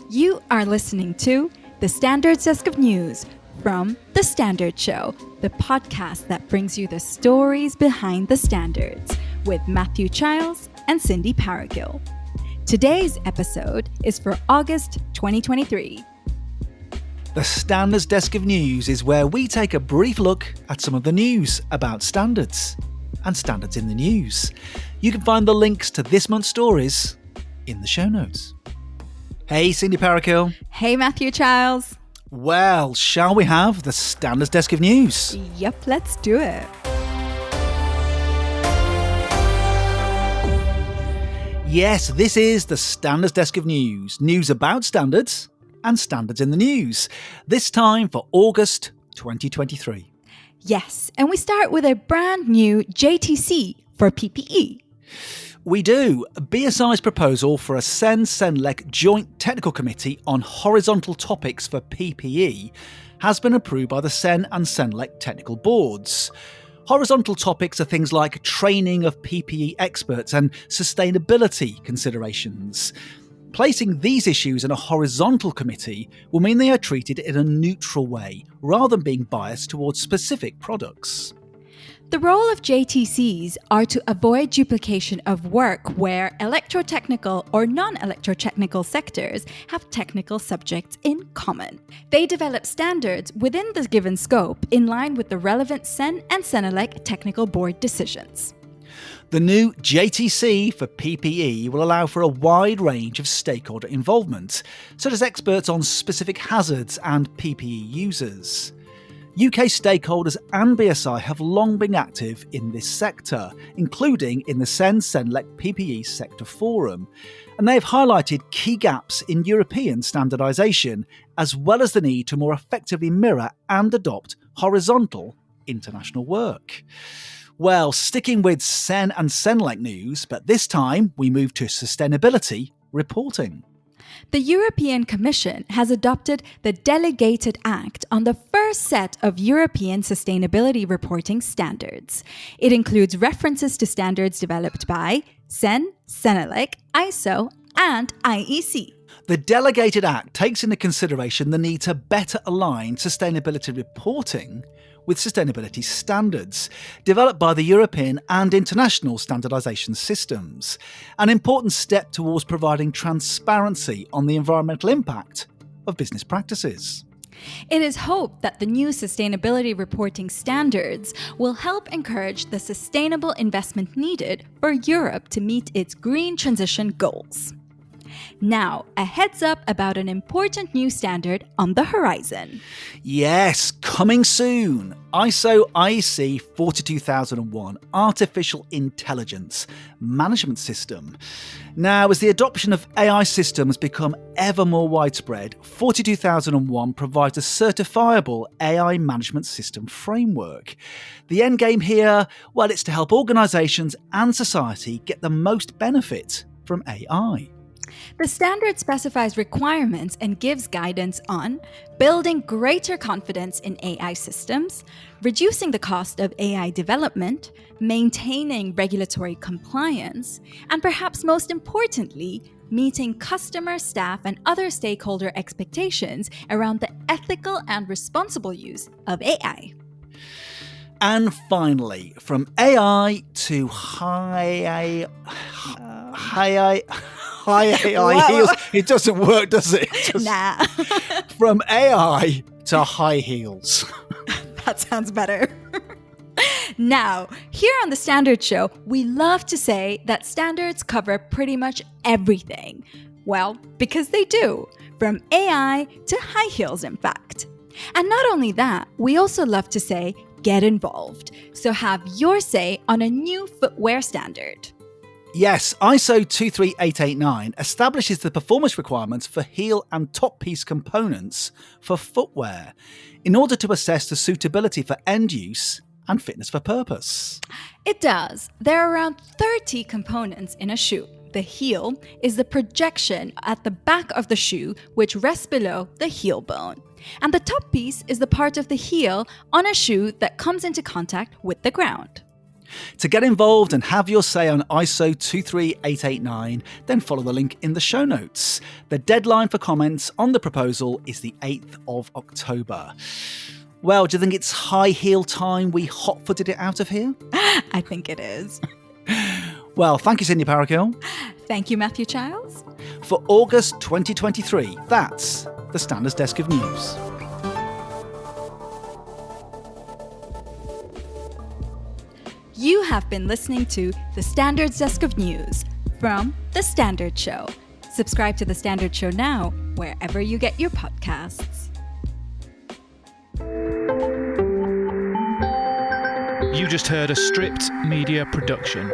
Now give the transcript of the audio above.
You are listening to the Standards Desk of News from The Standard Show, the podcast that brings you the stories behind the standards with Matthew Childs and Cindy Paragill. Today's episode is for August 2023. The Standards Desk of News is where we take a brief look at some of the news about standards and standards in the news. You can find the links to this month's stories in the show notes. Hey, Cindy Paragill. Hey, Matthew Childs. Well, shall we have the Standards Desk of News? Yep, let's do it. Yes, this is the Standards Desk of News. News about standards and standards in the news. This time for August 2023. Yes, and we start with a brand new JTC for PPE. We do. BSI's proposal for a CENELEC Joint Technical Committee on horizontal topics for PPE has been approved by the CEN and CENELEC technical boards. Horizontal topics are things like training of PPE experts and sustainability considerations. Placing these issues in a horizontal committee will mean they are treated in a neutral way, rather than being biased towards specific products. The role of JTCs are to avoid duplication of work where electrotechnical or non-electrotechnical sectors have technical subjects in common. They develop standards within the given scope in line with the relevant CEN and CENELEC technical board decisions. The new JTC for PPE will allow for a wide range of stakeholder involvement, such as experts on specific hazards and PPE users. UK stakeholders and BSI have long been active in this sector, including in the CEN-CENELEC PPE Sector Forum, and they have highlighted key gaps in European standardisation, as well as the need to more effectively mirror and adopt horizontal international work. Well, sticking with CEN and CENELEC news, but this time we move to sustainability reporting. The European Commission has adopted the Delegated Act on the first set of European sustainability reporting standards. It includes references to standards developed by CEN, CENELEC, ISO, and IEC. The Delegated Act takes into consideration the need to better align sustainability reporting with sustainability standards developed by the European and international standardisation systems, an important step towards providing transparency on the environmental impact of business practices. It is hoped that the new sustainability reporting standards will help encourage the sustainable investment needed for Europe to meet its green transition goals. Now, a heads up about an important new standard on the horizon. Yes, coming soon. ISO IEC 42001 Artificial Intelligence Management System. Now, as the adoption of AI systems become ever more widespread, 42001 provides a certifiable AI management system framework. The end game here, well, it's to help organisations and society get the most benefit from AI. The standard specifies requirements and gives guidance on building greater confidence in AI systems, reducing the cost of AI development, maintaining regulatory compliance, and perhaps most importantly, meeting customer, staff, and other stakeholder expectations around the ethical and responsible use of AI. And finally, from AI to high AI heels. It doesn't work, does it? Nah. From AI to high heels. That sounds better. Now, here on the Standard Show, we love to say that standards cover pretty much everything. Well, because they do. From AI to high heels, in fact. And not only that, we also love to say, get involved. So have your say on a new footwear standard. Yes, ISO 23889 establishes the performance requirements for heel and top piece components for footwear in order to assess the suitability for end use and fitness for purpose. It does. There are around 30 components in a shoe. The heel is the projection at the back of the shoe which rests below the heel bone. And the top piece is the part of the heel on a shoe that comes into contact with the ground. To get involved and have your say on ISO 23889, then follow the link in the show notes. The deadline for comments on the proposal is the 8th of October. Well, do you think it's high heel time we hot-footed it out of here? I think it is. Well, thank you, Cindy Parakill. Thank you, Matthew Childs. For August 2023, that's the Standards Desk of News. You have been listening to the Standards Desk of News from The Standard Show. Subscribe to The Standard Show now, wherever you get your podcasts. You just heard a Stripped Media production.